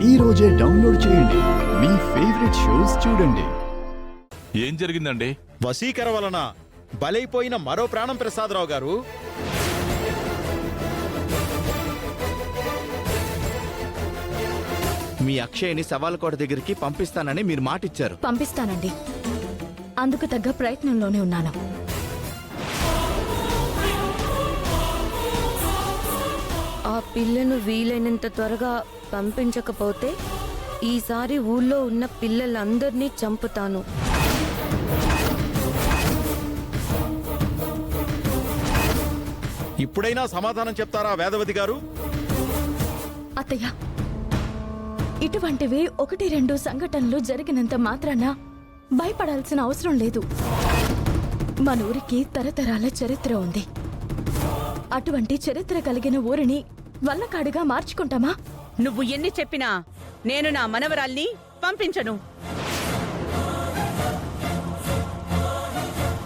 ఈ రోజే డౌన్లోడ్ చేయండి. మీ ఫేవరెట్ షోస్ చూడండి. ఏం జరిగిందండి? వశీకర వలన బలైపోయిన మరో ప్రాణం ప్రసాదరావు గారు. మీ అక్షయ్ని సవాలకోట దగ్గరికి పంపిస్తానని మీరు మాటిచ్చారు. పంపిస్తానండి. అందుకు తగ్గ ప్రయత్నంలోనే ఉన్నాను. ఆ పిల్లను వీలైనంత త్వరగా పంపించకపోతే ఈసారి ఊళ్ళో ఉన్న పిల్లలందరినీ చంపుతాను. ఇప్పుడైనా సమాధానం చెప్తారా వేదవతి గారు? అత్తయ్య, ఇటువంటివి 1-2 సంఘటనలు జరిగినంత మాత్రాన భయపడాల్సిన అవసరం లేదు. మన ఊరికి తరతరాల చరిత్ర ఉంది. అటువంటి చరిత్ర కలిగిన ఊరిని వల్లకాడుగా మార్చుకుంటామా? నువ్వు ఎన్ని చెప్పినా నేను నా మనవరాల్ని పంపించను.